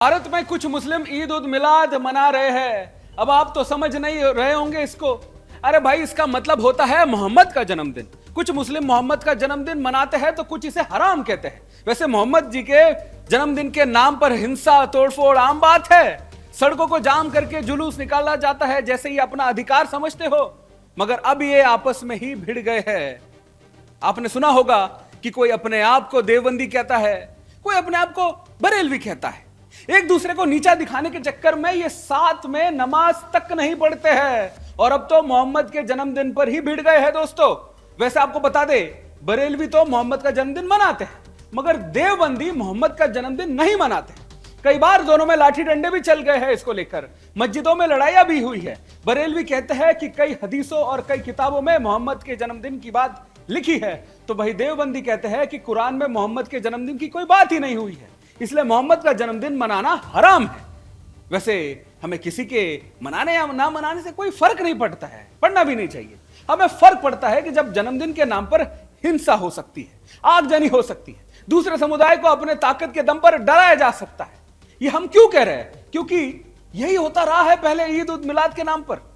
भारत में कुछ मुस्लिम ईद उद मिलाद मना रहे हैं। अब आप तो समझ नहीं रहे होंगे इसको। अरे भाई, इसका मतलब होता है मोहम्मद का जन्मदिन। कुछ मुस्लिम मोहम्मद का जन्मदिन मनाते हैं तो कुछ इसे हराम कहते हैं। वैसे मोहम्मद जी के जन्मदिन के नाम पर हिंसा तोड़फोड़ आम बात है। सड़कों को जाम करके जुलूस निकाला जाता है जैसे ये अपना अधिकार समझते हो, मगर अब ये आपस में ही भिड़ गए हैं। आपने सुना होगा कि कोई अपने आप को देवबंदी कहता है, कोई अपने आप को बरेलवी कहता है। एक दूसरे को नीचा दिखाने के चक्कर में ये साथ में नमाज तक नहीं पढ़ते हैं और अब तो मोहम्मद के जन्मदिन पर ही भिड़ गए हैं दोस्तों। वैसे आपको बता दे, बरेलवी तो मोहम्मद का जन्मदिन मनाते हैं, मगर देवबंदी मोहम्मद का जन्मदिन नहीं मनाते। कई बार दोनों में लाठी डंडे भी चल गए हैं इसको लेकर, मस्जिदों में लड़ाइयां भी हुई है। बरेलवी कहते हैं कि कई हदीसों और कई किताबों में मोहम्मद के जन्मदिन की बात लिखी है, तो वही देवबंदी कहते हैं कि कुरान में मोहम्मद के जन्मदिन की कोई बात ही नहीं हुई है, इसलिए मोहम्मद का जन्मदिन मनाना हराम है। वैसे हमें किसी के मनाने या ना मनाने से कोई फर्क नहीं पड़ता है, पड़ना भी नहीं चाहिए। हमें फर्क पड़ता है कि जब जन्मदिन के नाम पर हिंसा हो सकती है, आगजनी हो सकती है, दूसरे समुदाय को अपने ताकत के दम पर डराया जा सकता है। ये हम क्यों कह रहे हैं? क्योंकि यही होता रहा है पहले ईद उद मिलाद के नाम पर।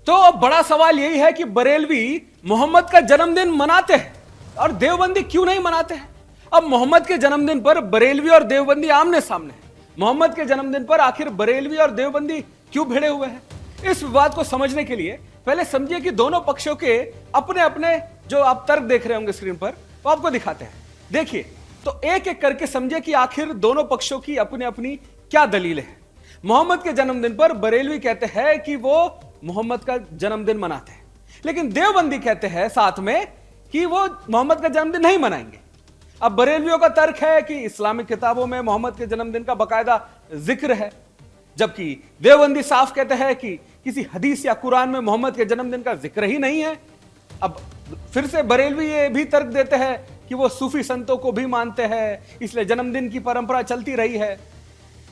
तो अब बड़ा सवाल यही है कि बरेलवी मोहम्मद का जन्मदिन मनाते हैं और देवबंदी क्यों नहीं मनाते हैं? अब मोहम्मद के जन्मदिन पर बरेलवी और देवबंदी आमने सामने हैं। मोहम्मद के जन्मदिन पर आखिर बरेलवी और देवबंदी क्यों भिड़े हुए हैं? इस विवाद को समझने के लिए पहले समझिए कि दोनों पक्षों के अपने अपने जो आप तर्क देख रहे होंगे स्क्रीन पर, वो आपको दिखाते हैं। देखिए तो एक एक करके समझिए कि आखिर दोनों पक्षों की अपनी अपनी क्या दलील है। मोहम्मद के जन्मदिन पर बरेलवी कहते हैं कि वो मोहम्मद का जन्मदिन मनाते हैं, लेकिन देवबंदी कहते हैं साथ में कि वो मोहम्मद का जन्मदिन नहीं मनाएंगे। अब बरेलवियों का तर्क है कि इस्लामिक किताबों में मोहम्मद के जन्मदिन का बकायदा जिक्र है, जबकि देवबंदी साफ कहते हैं कि किसी हदीस या कुरान में मोहम्मद के जन्मदिन का जिक्र ही नहीं है। अब फिर से बरेलवी ये भी तर्क देते हैं कि वो सूफी संतों को भी मानते हैं, इसलिए जन्मदिन की परंपरा चलती रही है।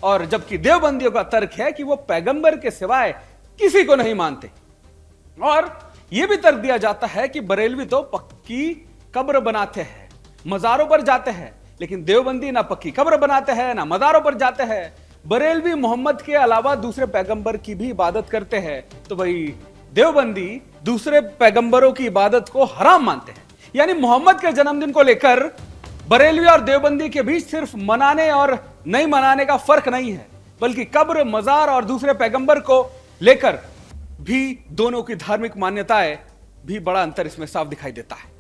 और जबकि देवबंदियों का तर्क है कि वो पैगंबर के सिवाय किसी को नहीं मानते। और यह भी तर्क दिया जाता है कि बरेलवी तो पक्की कब्र बनाते हैं, मजारों पर जाते हैं, लेकिन देवबंदी ना पक्की कब्र बनाते हैं ना मजारों पर जाते हैं। बरेलवी मोहम्मद के अलावा दूसरे पैगंबर की भी इबादत करते हैं, तो वही देवबंदी दूसरे पैगंबरों की इबादत को हराम मानते हैं। यानी मोहम्मद के जन्मदिन को लेकर बरेलवी और देवबंदी के बीच सिर्फ मनाने और नहीं मनाने का फर्क नहीं है, बल्कि कब्र, मजार और दूसरे पैगंबर को लेकर भी दोनों की धार्मिक मान्यताएं भी बड़ा अंतर इसमें साफ दिखाई देता है।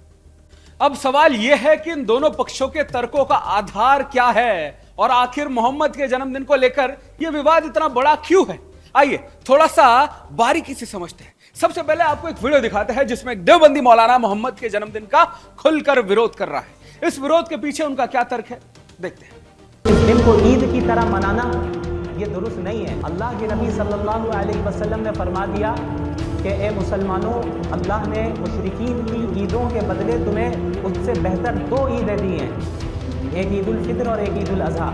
अब सवाल यह है कि इन दोनों पक्षों के तर्कों का आधार क्या है और आखिर मोहम्मद के जन्मदिन को लेकर यह विवाद इतना बड़ा क्यों है? आइए थोड़ा सा बारीकी से समझते हैं। सबसे पहले आपको एक वीडियो दिखाते हैं जिसमें एक देवबंदी मौलाना मोहम्मद के जन्मदिन का खुलकर विरोध कर रहा है। इस विरोध के पीछे उनका क्या तर्क है, देखते हैं। इस दिन को ईद की तरह मनाना ये दुरुस्त नहीं है। अल्लाह के नबी सल्लल्लाहु अलैहि वसल्लम ने फरमा दिया कि ए मुसलमानों, अल्लाह ने मुशरिकीन की ईदों के बदले तुम्हें उससे बेहतर दो ईदें दी हैं, एक ईद उल फितर और एक ईद उल अज़हा।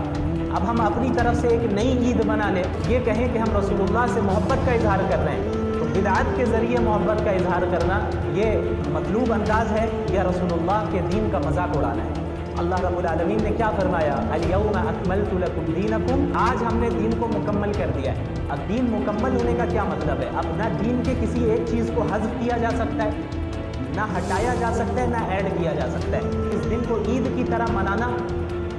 अब हम अपनी तरफ से एक नई ईद मना लें, ये कहें कि हम रसूलुल्लाह से मोहब्बत का इजहार कर रहे हैं, तो बिदअत के ज़रिए मोहब्बत का इजहार करना ये मतलूब अंदाज है या रसूलुल्लाह के दीन का मजाक उड़ाना है। अल्लाह रब्बुल आलमीन ने क्या फरमाया, अल-यौम अकमलतु लकुम दीनकुम, आज हमने दीन को मुकम्मल कर दिया है। अब दीन मुकम्मल होने का क्या मतलब है? अब ना दीन के किसी एक चीज़ को हज़्फ किया जा सकता है, ना हटाया जा सकता है, ना ऐड किया जा सकता है। इस दिन को ईद की तरह मनाना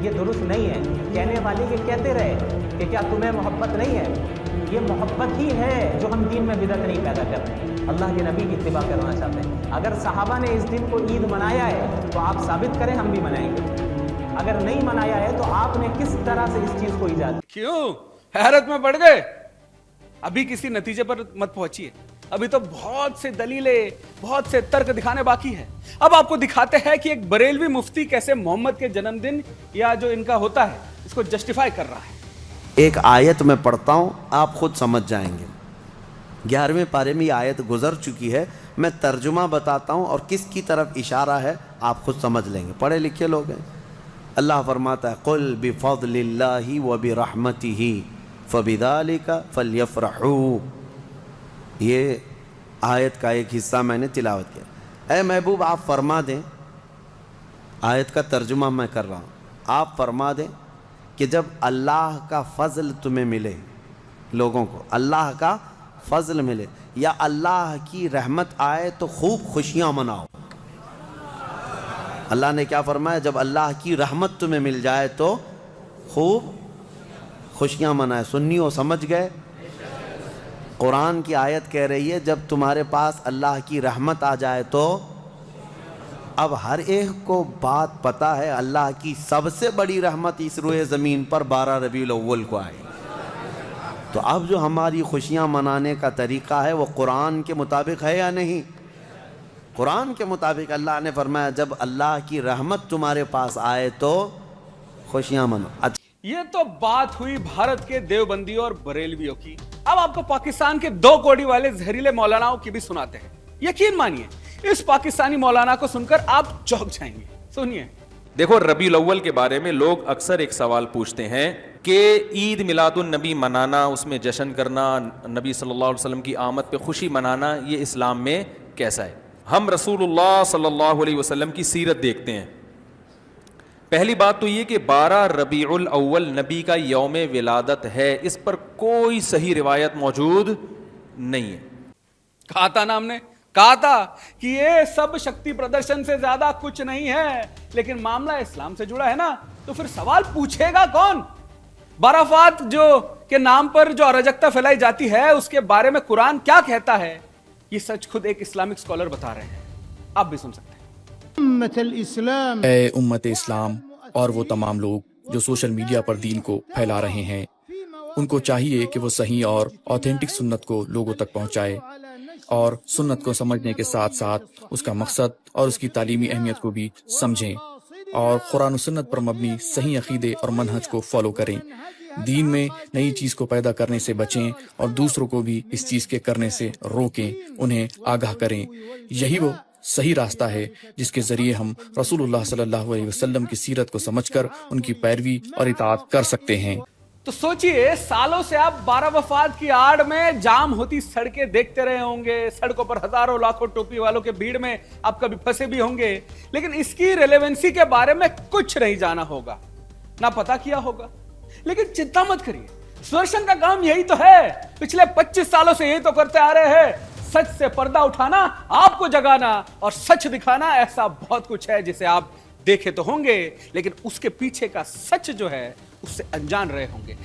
ये दुरुस्त नहीं है। कहने वाले ये कहते रहे कि क्या तुम्हें मोहब्बत नहीं है? ये मोहब्बत ही है जो हम दीन में बिदअत नहीं पैदा कर रहे हैं, अल्लाह के नबी की इत्तिबा करना चाहते हैं। अगर सहाबा ने इस दिन को ईद मनाया है तो आप साबित करें, हम भी मनाएंगे। अगर नहीं मनाया है तो आपने किस तरह से इस चीज को ईजाद, क्यों हैरत में पड़ गए? अभी किसी नतीजे पर मत पहुंचिए, अभी तो बहुत से दलीलें, बहुत से तर्क दिखाने बाकी है। अब आपको दिखाते हैं कि एक बरेलवी मुफ्ती कैसे मोहम्मद के जन्मदिन या जो इनका होता है इसको जस्टिफाई कर रहा है। एक आयत में पढ़ता हूं, आप खुद समझ जाएंगे। 11वें पारे में ये आयत गुजर चुकी है, मैं तर्जुमा बताता हूं और किसकी तरफ इशारा है आप खुद समझ लेंगे, पढ़े लिखे लोग हैं। अल्लाह फरमाता है, कुल बिफज़लिल्लाहि व बिरहमतिही फबिज़ालिका फलयफ़रहू। ये आयत का एक हिस्सा मैंने तिलावत किया। ऐ महबूब आप फरमा दें, आयत का तर्जुमा मैं कर रहा हूँ, आप फरमा दें कि जब अल्लाह का फजल तुम्हें मिले, लोगों को अल्लाह का फजल मिले या अल्लाह की रहमत आए तो खूब खुशियां मनाओ। अल्लाह ने क्या फरमाया, जब अल्लाह की रहमत तुम्हें मिल जाए तो खूब खुशियां मनाए। सुन्नियों समझ गए? कुरान की आयत कह रही है जब तुम्हारे पास अल्लाह की रहमत आ जाए तो। अब हर एक को बात पता है, अल्लाह की सबसे बड़ी रहमत इस रुए ज़मीन पर 12 रबीउल अव्वल को आई। तो अब जो हमारी खुशियां मनाने का तरीका है वो कुरान के मुताबिक है या नहीं? कुरान के मुताबिक अल्लाह ने फरमाया जब अल्लाह की रहमत तुम्हारे पास आए तो खुशियां मनो। अच्छा, ये तो बात हुई भारत के देवबंदियों और बरेलवियों की। अब आपको पाकिस्तान के 2 कोड़ी वाले जहरीले मौलानाओं की भी सुनाते हैं। यकीन मानिए इस पाकिस्तानी मौलाना को सुनकर आप चौंक जाएंगे। सुनिए। देखो, रबीउल अव्वल के बारे में लोग अक्सर एक सवाल पूछते हैं कि ईद मिलादुन नबी मनाना, उसमें जश्न करना, नबी सल्लल्लाहु अलैहि वसल्लम की आमद पे खुशी मनाना, ये इस्लाम में कैसा है? हम रसूलुल्लाह सल्लल्लाहु अलैहि वसल्लम की सीरत देखते हैं। पहली बात तो ये कि 12 रबीउल अव्वल नबी का यौम विलादत है, इस पर कोई सही रिवायत मौजूद नहीं है। कहा था ना, हमने कहा था कि ये सब शक्ति प्रदर्शन से ज्यादा कुछ नहीं है, लेकिन मामला इस्लाम से जुड़ा है ना, तो फिर सवाल पूछेगा कौन? बाराफात जो के नाम पर जो अराजकता फैलाई जाती है उसके बारे में कुरान क्या कहता है, ये सच खुद एक इस्लामिक स्कॉलर बता रहे हैं। आप भी सुन सकते हैं। ए उम्मत इस्लाम और वो तमाम लोग जो सोशल मीडिया पर दीन को फैला रहे हैं, उनको चाहिए कि वो सही और ऑथेंटिक सुन्नत को लोगों तक पहुंचाए और सुन्नत को समझने के साथ साथ उसका मकसद और उसकी तालीमी अहमियत को भी समझें और कुरान और सुन्नत पर मबनी सही अकीदे और मनहज को फॉलो करें। दीन में नई चीज़ को पैदा करने से बचें और दूसरों को भी इस चीज़ के करने से रोकें, उन्हें आगाह करें। यही वो सही रास्ता है जिसके जरिए हम रसूलुल्लाह सल्लल्लाहु अलैहि वसल्लम की सीरत को समझकर उनकी पैरवी और इताअत कर सकते हैं। तो सोचिए, सालों से आप 12 वफात की आड़ में जाम होती सड़कें देखते रहे होंगे, सड़कों पर हजारों लाखों टोपी वालों के भीड़ में आप कभी फंसे भी होंगे, लेकिन इसकी रेलेवेंसी के बारे में कुछ नहीं जाना होगा, ना पता किया होगा। लेकिन चिंता मत करिए, सुदर्शन का काम यही तो है, पिछले 25 सालों से यही तो करते आ रहे हैं। सच से पर्दा उठाना, आपको जगाना और सच दिखाना, ऐसा बहुत कुछ है जिसे आप देखे तो होंगे, लेकिन उसके पीछे का सच जो है उससे अनजान रहे होंगे।